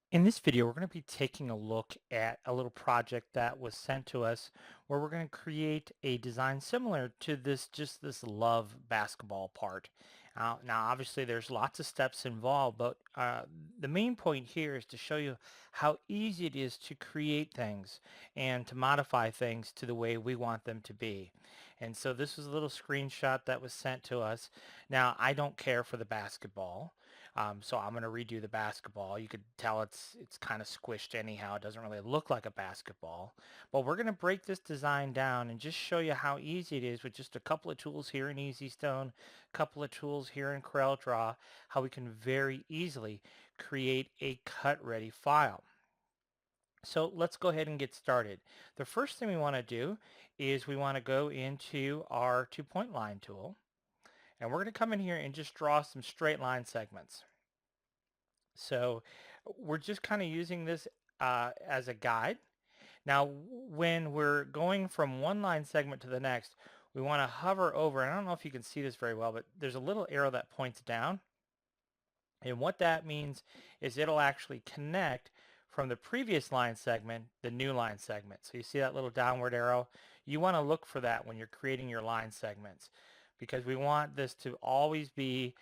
In this video, we're going to be taking a look at a little project that was sent to us where we're going to create a design similar to this love basketball part. Now, obviously, there's lots of steps involved, but the main point here is to show you how easy it is to create things and to modify things to the way we want them to be. And so this was a little screenshot that was sent to us. Now, I don't care for the basketball. So I'm going to redo the basketball. You could tell it's kind of squished anyhow. It doesn't really look like a basketball. But we're going to break this design down and just show you how easy it is with just a couple of tools here in EasyStone, a couple of tools here in CorelDRAW, how we can very easily create a cut-ready file. So let's go ahead and get started. The first thing we want to do is we want to go into our two-point line tool. And we're going to come in here and just draw some straight line segments. So we're just kind of using this as a guide. Now, when we're going from one line segment to the next, we want to hover over, and I don't know if you can see this very well, but there's a little arrow that points down. And what that means is it'll actually connect from the previous line segment, the new line segment. So you see that little downward arrow? You want to look for that when you're creating your line segments because we want this to always be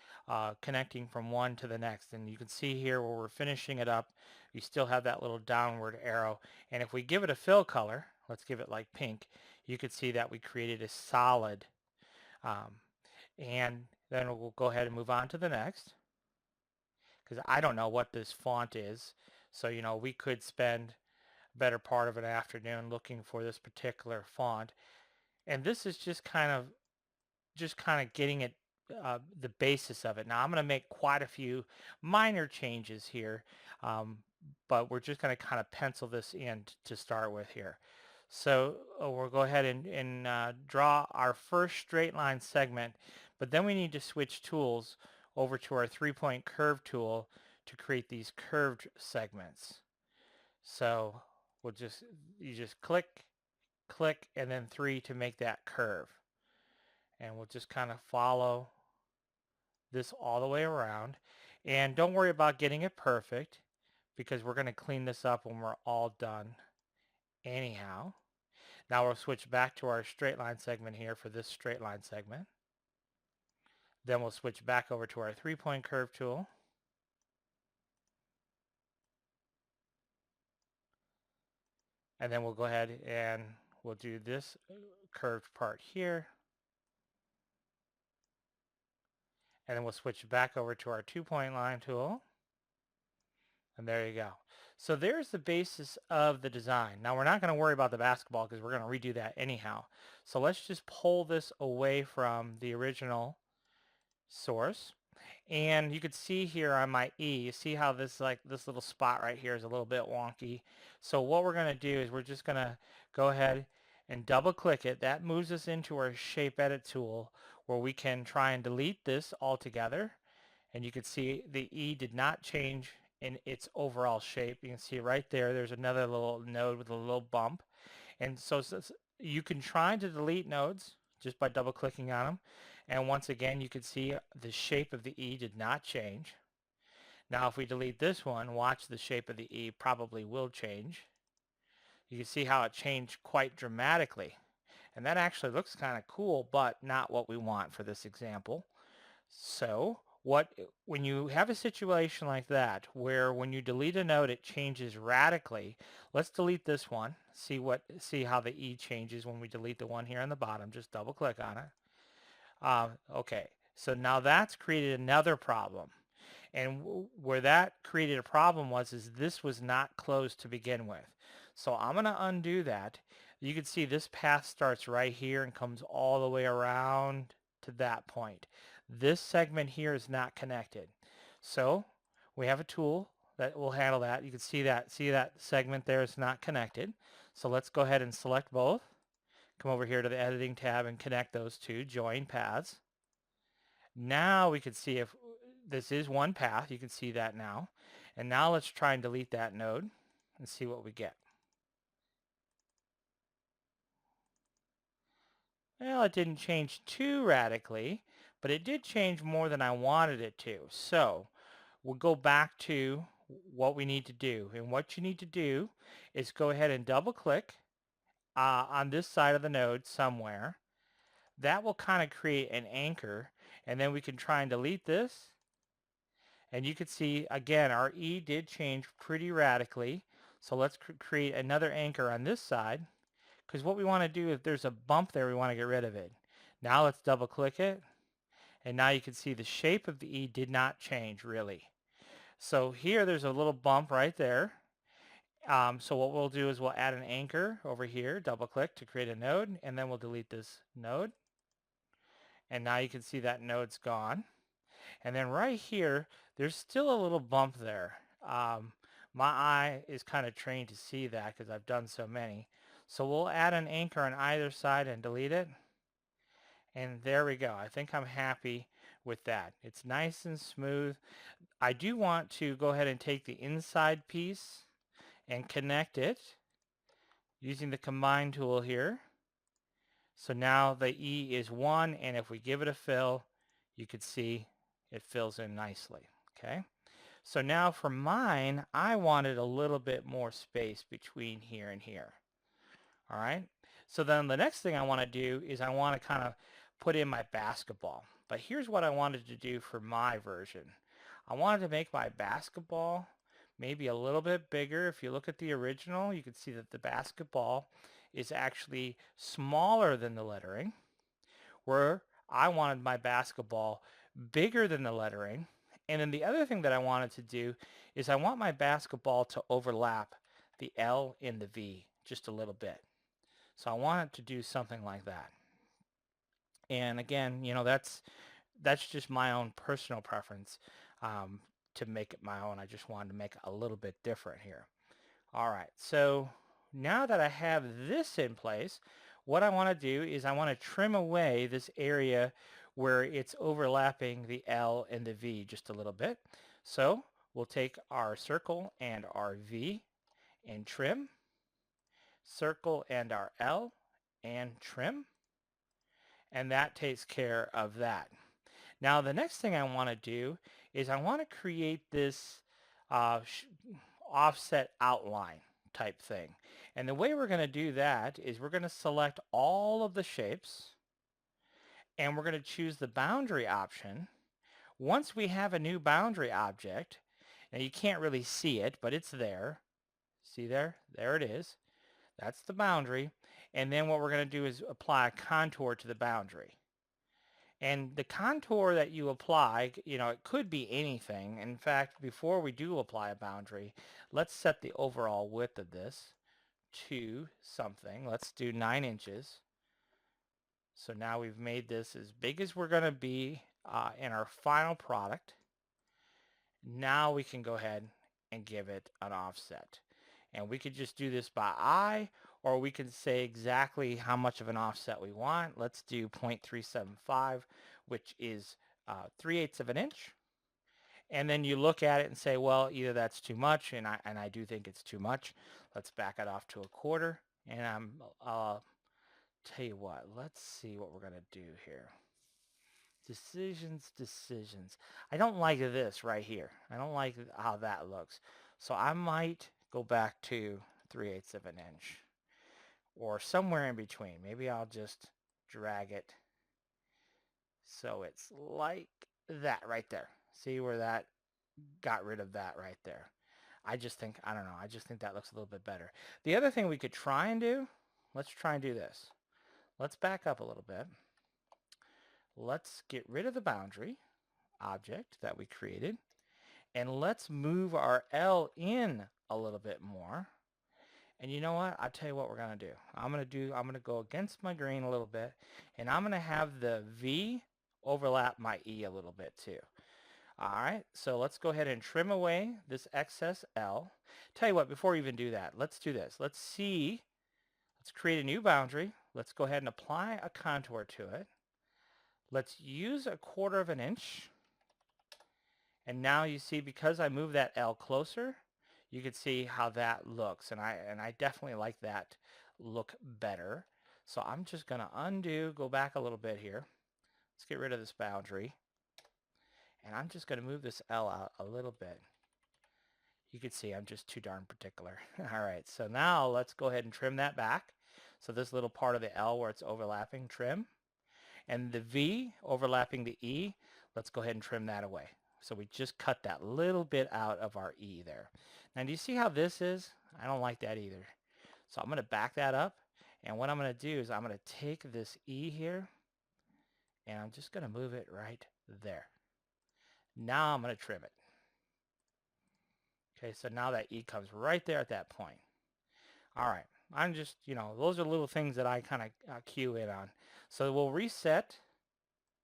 connecting from one to the next. And you can see here where we're finishing it up, you still have that little downward arrow. And if we give it a fill color, let's give it like pink, you could see that we created a solid. And then we'll go ahead and move on to the next because I don't know what this font is. So, we could spend a better part of an afternoon looking for this particular font. And this is just kind of getting it, the basis of it. Now I'm going to make quite a few minor changes here, but we're just going to kind of pencil this in to start with here. So we'll go ahead and draw our first straight line segment, but then we need to switch tools over to our three-point curve tool to create these curved segments. So you just click, click, and then 3 to make that curve. And we'll just kind of follow this all the way around. And don't worry about getting it perfect because we're going to clean this up when we're all done anyhow. Now we'll switch back to our straight line segment here for this straight line segment. Then we'll switch back over to our three-point curve tool. And then we'll go ahead and we'll do this curved part here. And then we'll switch back over to our two-point line tool. And there you go. So there's the basis of the design. Now we're not going to worry about the basketball because we're going to redo that anyhow. So let's just pull this away from the original source. And you could see here on my E, you see how this little spot right here is a little bit wonky. So what we're going to do is we're just going to go ahead and double click it. That moves us into our shape edit tool where we can try and delete this altogether. And you can see the E did not change in its overall shape. You can see right there, there's another little node with a little bump. And so you can try to delete nodes just by double clicking on them. And once again, you can see the shape of the E did not change. Now, if we delete this one, watch the shape of the E probably will change. You can see how it changed quite dramatically. And that actually looks kind of cool, but not what we want for this example. So when you have a situation like that, where when you delete a node, it changes radically, let's delete this one. See how the E changes when we delete the one here on the bottom. Just double click on it. Okay, so now that's created another problem. And where that created a problem is this was not closed to begin with. So I'm going to undo that. You can see this path starts right here and comes all the way around to that point. This segment here is not connected. So we have a tool that will handle that. You can see that segment there is not connected. So let's go ahead and select both. Come over here to the editing tab and connect those two, join paths. Now we can see if this is one path. You can see that now. And now let's try and delete that node and see what we get. Well, it didn't change too radically, but it did change more than I wanted it to. So we'll go back to what we need to do. And what you need to do is go ahead and double click on this side of the node somewhere. That will kind of create an anchor, and then we can try and delete this. And you can see, again, our E did change pretty radically. So let's create another anchor on this side, because what we want to do, if there's a bump there, we want to get rid of it. Now let's double click it, and now you can see the shape of the E did not change really. So here there's a little bump right there. So what we'll do is we'll add an anchor over here, double click to create a node, and then we'll delete this node. And now you can see that node's gone. And then right here, there's still a little bump there. My eye is kind of trained to see that because I've done so many. So we'll add an anchor on either side and delete it. And there we go. I think I'm happy with that. It's nice and smooth. I do want to go ahead and take the inside piece and connect it using the combine tool here. So now the E is 1, and if we give it a fill, you can see it fills in nicely. Okay. So now for mine, I wanted a little bit more space between here and here. All right. So then the next thing I want to do is I want to kind of put in my basketball. But here's what I wanted to do for my version. I wanted to make my basketball maybe a little bit bigger. If you look at the original, you can see that the basketball is actually smaller than the lettering, where I wanted my basketball bigger than the lettering. And then the other thing that I wanted to do is I want my basketball to overlap the L and the V just a little bit. So I want it to do something like that. And again, you know, that's just my own personal preference to make it my own. I just wanted to make it a little bit different here. All right, so now that I have this in place, what I want to do is I want to trim away this area where it's overlapping the L and the V just a little bit. So we'll take our circle and our V and trim, circle and our L and trim, and that takes care of that. Now the next thing I want to do is I want to create this offset outline type thing. And the way we're going to do that is we're going to select all of the shapes, and we're going to choose the boundary option. Once we have a new boundary object, now you can't really see it, but it's there. See there? There it is. That's the boundary. And then what we're going to do is apply a contour to the boundary. And the contour that you apply, you know, it could be anything. In fact, before we do apply a boundary, let's set the overall width of this to something. Let's do 9 inches. So now we've made this as big as we're going to be in our final product. Now we can go ahead and give it an offset. And we could just do this by eye, or we can say exactly how much of an offset we want. Let's do 0.375, which is 3/8 of an inch. And then you look at it and say, well, either that's too much, and I do think it's too much. Let's back it off to 1/4. And I'll tell you what, let's see what we're going to do here. Decisions. I don't like this right here. I don't like how that looks. So I might go back to 3/8 of an inch or somewhere in between. Maybe I'll just drag it so it's like that right there. See where that got rid of that right there. I just think, I don't know, I just think that looks a little bit better. The other thing we could try and do, let's try and do this. Let's back up a little bit. Let's get rid of the boundary object that we created, and let's move our L in a little bit more. And you know what? I'll tell you what we're going to do. I'm going to go against my grain a little bit, and I'm going to have the V overlap my E a little bit too. All right, so let's go ahead and trim away this excess L. Tell you what, before we even do that, let's do this. Let's create a new boundary. Let's go ahead and apply a contour to it. Let's use 1/4 of an inch. And now you see, because I moved that L closer, you can see how that looks. And I definitely like that look better. So I'm just going to undo, go back a little bit here. Let's get rid of this boundary. And I'm just going to move this L out a little bit. You can see I'm just too darn particular. All right, so now let's go ahead and trim that back. So this little part of the L where it's overlapping, trim. And the V overlapping the E, let's go ahead and trim that away. So we just cut that little bit out of our E there. Now do you see how this is? I don't like that either. So I'm going to back that up. And what I'm going to do is I'm going to take this E here and I'm just going to move it right there. Now I'm going to trim it. Okay, so now that E comes right there at that point. All right, I'm just, those are little things that I kind of cue in on. So we'll reset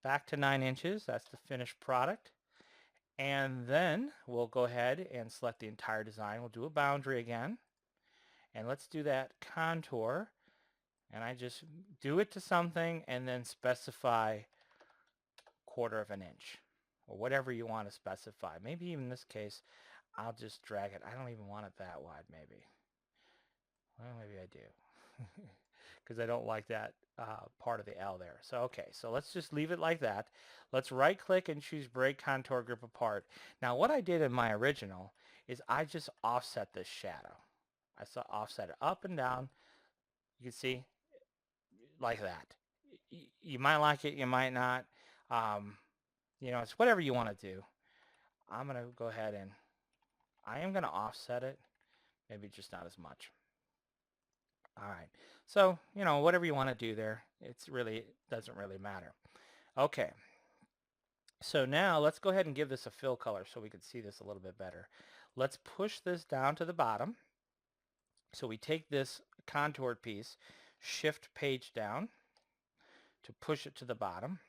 back to 9 inches. That's the finished product. And then we'll go ahead and select the entire design. We'll do a boundary again. And let's do that contour. And I just do it to something and then specify 1/4 of an inch or whatever you want to specify. Maybe even in this case, I'll just drag it. I don't even want it that wide, maybe. Well, maybe I do. Because I don't like that part of the L there. So, okay, so let's just leave it like that. Let's right click and choose break contour group apart. Now what I did in my original is I just offset this shadow. I saw offset it up and down. You can see like that. You might like it, you might not. It's whatever you want to do. I'm going to go ahead and I am going to offset it. Maybe just not as much. All right. So, whatever you want to do there, it doesn't really matter. Okay. So now let's go ahead and give this a fill color so we can see this a little bit better. Let's push this down to the bottom. So we take this contoured piece, shift page down to push it to the bottom.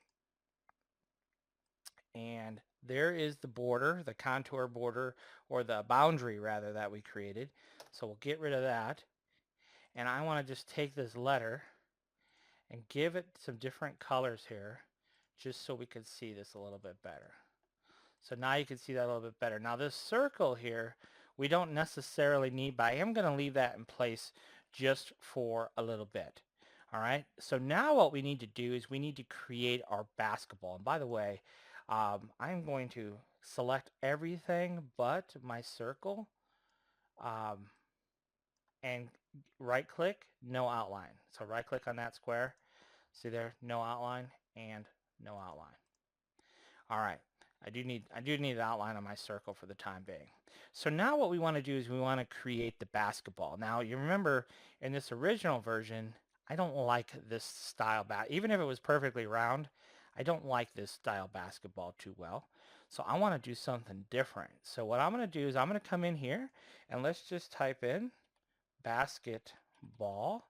And there is the border, the contour border, or the boundary rather, that we created. So we'll get rid of that. And I want to just take this letter and give it some different colors here just so we can see this a little bit better. So now you can see that a little bit better. Now this circle here, we don't necessarily need, but I am going to leave that in place just for a little bit. All right, so now what we need to do is we need to create our basketball. And by the way, I'm going to select everything but my circle and right click, no outline. So right click on that square. See there, no outline and no outline. All right, I do need an outline on my circle for the time being. So now what we want to do is we want to create the basketball. Now you remember in this original version, I don't like this style even if it was perfectly round, I don't like this style basketball too well. So I want to do something different. So what I'm going to do is I'm going to come in here and let's just type in basketball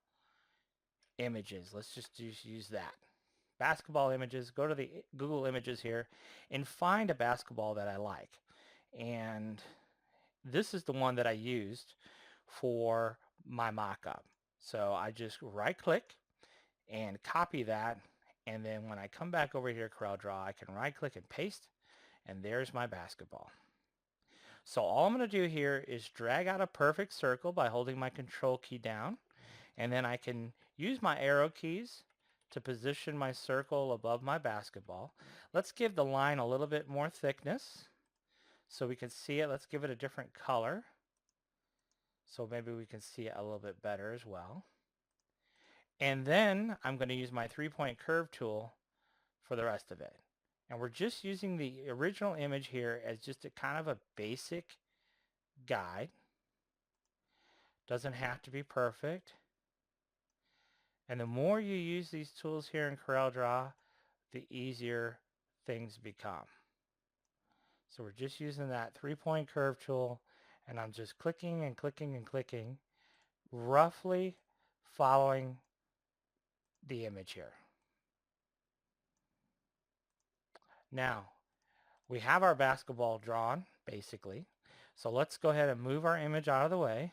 images. Let's just use that. Basketball images, go to the Google images here and find a basketball that I like. And this is the one that I used for my mock-up. So I just right click and copy that. And then when I come back over here, CorelDRAW, I can right click and paste. And there's my basketball. So all I'm going to do here is drag out a perfect circle by holding my control key down. And then I can use my arrow keys to position my circle above my basketball. Let's give the line a little bit more thickness so we can see it. Let's give it a different color so maybe we can see it a little bit better as well. And then I'm going to use my 3-point curve tool for the rest of it. And we're just using the original image here as just a kind of a basic guide. Doesn't have to be perfect. And the more you use these tools here in CorelDRAW, the easier things become. So we're just using that 3-point curve tool, and I'm just clicking and clicking and clicking, roughly following the image here. Now, we have our basketball drawn, basically. So let's go ahead and move our image out of the way.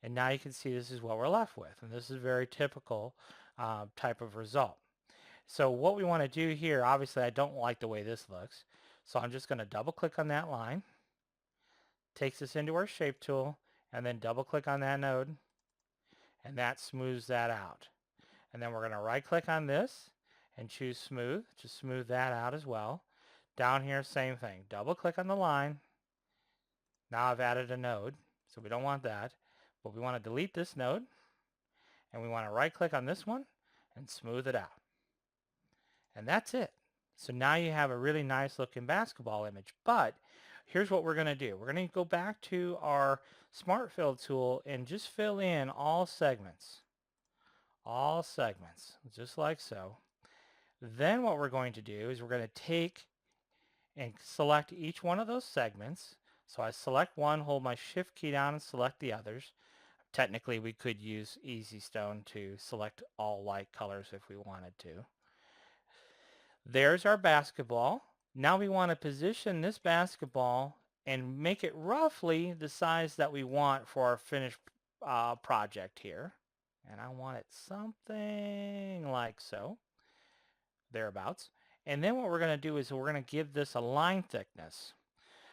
And now you can see this is what we're left with. And this is a very typical type of result. So what we want to do here, obviously I don't like the way this looks. So I'm just going to double click on that line. Takes us into our shape tool. And then double click on that node. And that smooths that out. And then we're going to right click on this and choose smooth to smooth that out as well. Down here, same thing. Double click on the line. Now I've added a node, so we don't want that. But we want to delete this node, and we want to right click on this one and smooth it out. And that's it. So now you have a really nice looking basketball image. But here's what we're going to do. We're going to go back to our Smart Fill tool and just fill in all segments. All segments, just like so. Then what we're going to do is we're going to take and select each one of those segments. So I select one, hold my shift key down and select the others. Technically, we could use Easy Stone to select all light colors if we wanted to. There's our basketball. Now we want to position this basketball and make it roughly the size that we want for our finished project here. And I want it something like so, thereabouts. And then what we're going to do is we're going to give this a line thickness.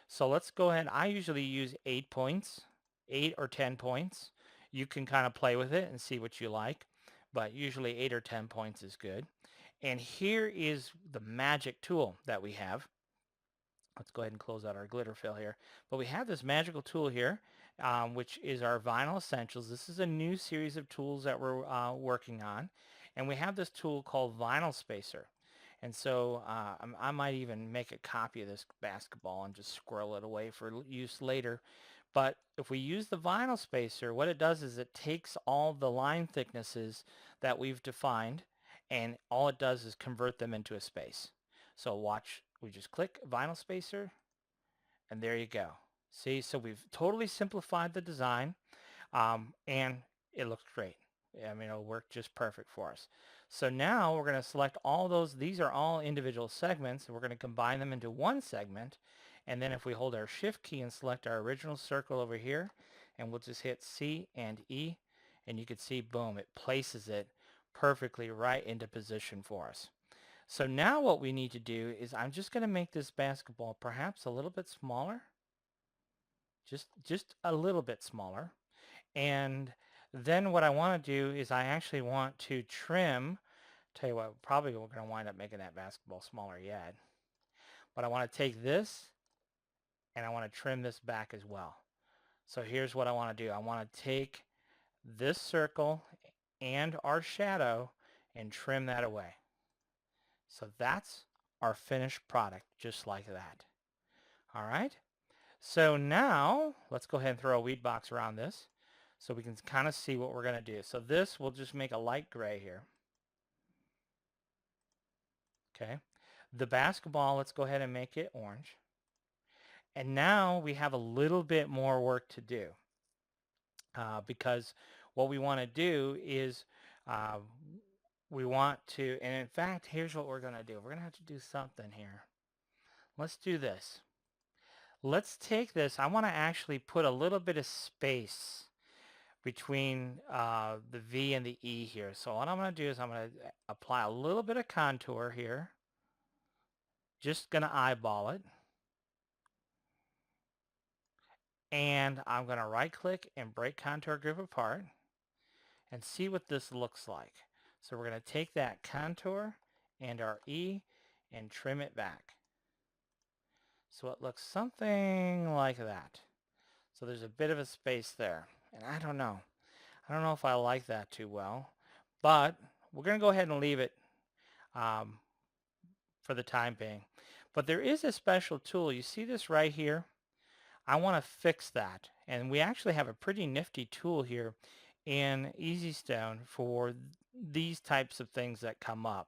So let's go ahead. I usually use 8 points, 8 or 10 points. You can kind of play with it and see what you like, but usually 8 or 10 points is good. And here is the magic tool that we have. Let's go ahead and close out our glitter fill here. But we have this magical tool here, which is our Vinyl Essentials. This is a new series of tools that we're working on. And we have this tool called Vinyl Spacer. And so I might even make a copy of this basketball and just squirrel it away for use later. But if we use the vinyl spacer, what it does is it takes all the line thicknesses that we've defined, and all it does is convert them into a space. So watch, we just click vinyl spacer, and there you go. See, so we've totally simplified the design, and it looks great. I mean, it'll work just perfect for us. So now we're going to select all those. These are all individual segments, and we're going to combine them into one segment. And then if we hold our shift key and select our original circle over here, and we'll just hit C and E, and you can see, boom, it places it perfectly right into position for us. So now what we need to do is I'm just going to make this basketball perhaps a little bit smaller. Just a little bit smaller. And then what I want to do is I actually want to trim. Tell you what, probably we're going to wind up making that basketball smaller yet. But I want to take this and I want to trim this back as well. So here's what I want to do. I want to take this circle and our shadow and trim that away. So that's our finished product, just like that. All right. So now let's go ahead and throw a weed box around this so we can kind of see what we're going to do. So this will just make a light gray here. Okay. The basketball, let's go ahead and make it orange. And now we have a little bit more work to do because what we want to do is we want to, and in fact, here's what we're going to do. We're going to have to do something here. Let's do this. Let's take this. I want to actually put a little bit of space between the V and the E here. So what I'm going to do is I'm going to apply a little bit of contour here. Just going to eyeball it. And I'm going to right click and break contour group apart and see what this looks like. So we're going to take that contour and our E and trim it back. So it looks something like that. So there's a bit of a space there. And I don't know if I like that too well. But we're going to go ahead and leave it for the time being. But there is a special tool. You see this right here? I want to fix that. And we actually have a pretty nifty tool here in Easy Stone for these types of things that come up.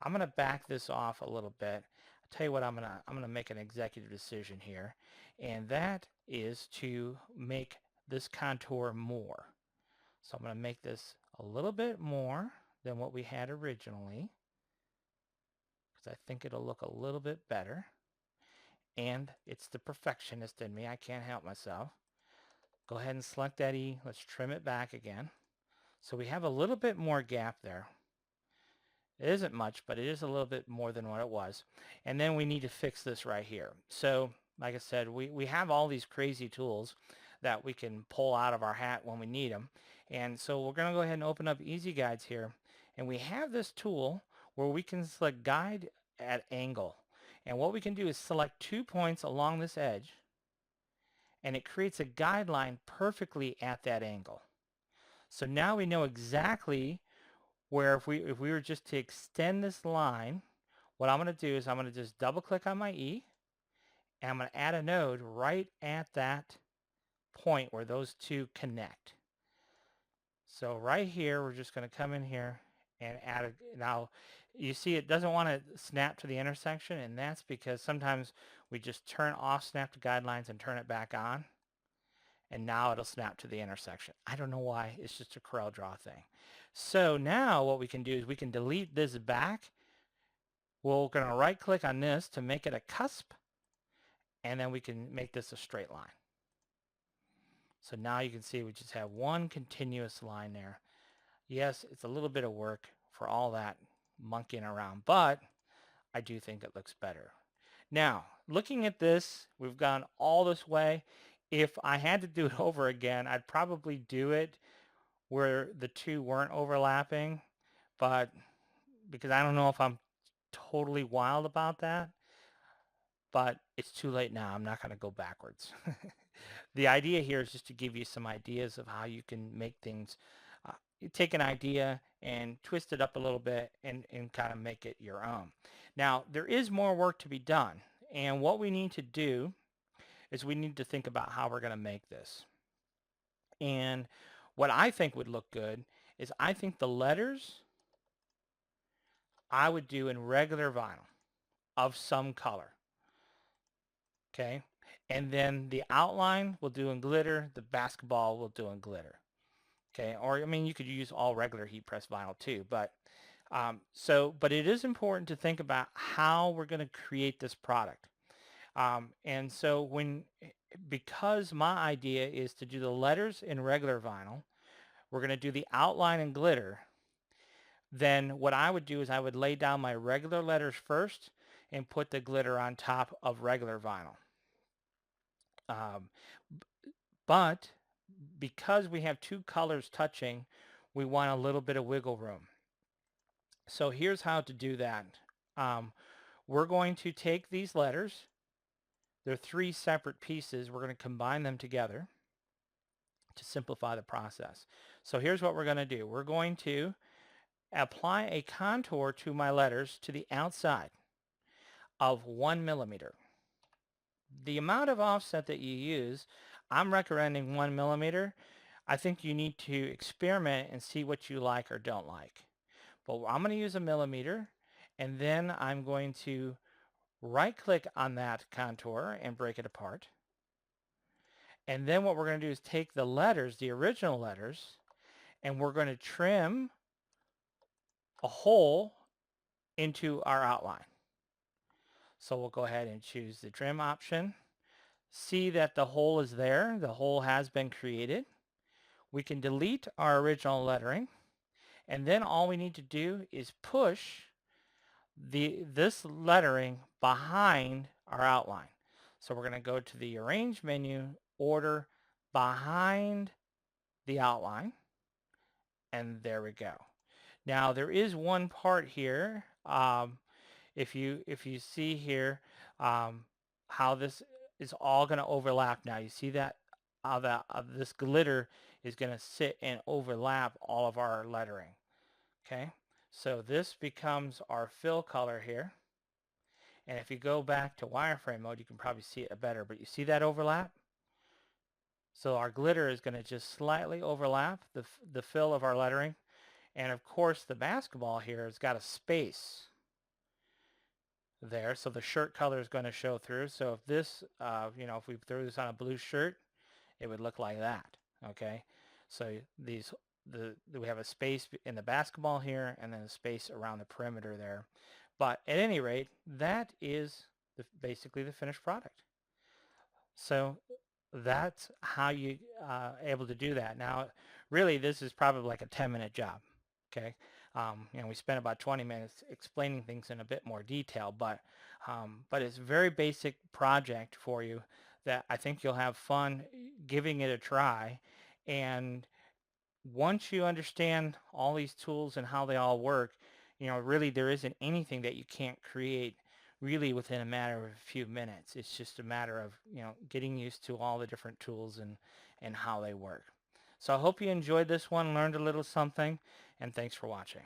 I'm going to back this off a little bit. I'll tell you what, I'm going to make an executive decision here. And that is to make this contour more. So I'm going to make this a little bit more than what we had originally, because I think it'll look a little bit better. And it's the perfectionist in me. I can't help myself. Go ahead and select that E. Let's trim it back again. So we have a little bit more gap there. It isn't much, but it is a little bit more than what it was. And then we need to fix this right here. So like I said, we have all these crazy tools that we can pull out of our hat when we need them. And so we're going to go ahead and open up Easy Guides here. And we have this tool where we can select Guide at Angle. And what we can do is select 2 points along this edge. and it creates a guideline perfectly at that angle. So now we know exactly where if we were just to extend this line, what I'm going to do is I'm going to just double click on my E, and I'm going to add a node right at that point where those two connect. So right here, we're just going to come in here and add a, now you see it doesn't want to snap to the intersection, and that's because sometimes we just turn off snap to guidelines and turn it back on, and now it'll snap to the intersection. I don't know why, it's just a CorelDRAW thing. So now what we can do is we can delete this back. We're going to right click on this to make it a cusp, and then we can make this a straight line. So now you can see we just have one continuous line there. Yes, it's a little bit of work for all that monkeying around, but I do think it looks better. Now, looking at this, we've gone all this way. If I had to do it over again, I'd probably do it where the two weren't overlapping, but because I don't know if I'm totally wild about that, but it's too late now. I'm not going to go backwards. The idea here is just to give you some ideas of how you can make things. You take an idea and twist it up a little bit and kind of make it your own. Now, there is more work to be done. And what we need to do is we need to think about how we're going to make this. And what I think would look good is I think the letters I would do in regular vinyl of some color. Okay. And then the outline we'll do in glitter. The basketball we'll do in glitter. Okay. Or, I mean, you could use all regular heat press vinyl too, but but it is important to think about how we're going to create this product. And so because my idea is to do the letters in regular vinyl, we're going to do the outline in glitter, then what I would do is I would lay down my regular letters first and put the glitter on top of regular vinyl. But because we have two colors touching, we want a little bit of wiggle room. So here's how to do that. We're going to take these letters. They're three separate pieces. We're going to combine them together to simplify the process. So here's what we're going to do. We're going to apply a contour to my letters to the outside of 1 millimeter. The amount of offset that you use, I'm recommending 1 millimeter. I think you need to experiment and see what you like or don't like. But I'm going to use a millimeter, and then I'm going to right click on that contour and break it apart. And then what we're going to do is take the letters, the original letters, and we're going to trim a hole into our outline. So we'll go ahead and choose the trim option. See that the hole is there. The hole has been created. We can delete our original lettering, and then all we need to do is push this lettering behind our outline. So we're going to go to the Arrange menu, Order Behind the Outline, and there we go. Now there is one part here. If you see here how this is all going to overlap now. You see that this glitter is going to sit and overlap all of our lettering. Okay, so this becomes our fill color here. And if you go back to wireframe mode, you can probably see it better. But you see that overlap? So our glitter is going to just slightly overlap the fill of our lettering. And of course, the basketball here has got a space there, so the shirt color is going to show through. So if this, if we threw this on a blue shirt, it would look like that. Okay, so we have a space in the basketball here, and then a space around the perimeter there. But at any rate, that is basically the finished product. So that's how you able to do that. Now, really, this is probably like a 10-minute job. Okay, we spent about 20 minutes explaining things in a bit more detail, but it's a very basic project for you that I think you'll have fun giving it a try. And once you understand all these tools and how they all work, really there isn't anything that you can't create really within a matter of a few minutes. It's just a matter of, getting used to all the different tools and how they work. So I hope you enjoyed this one, learned a little something, and thanks for watching.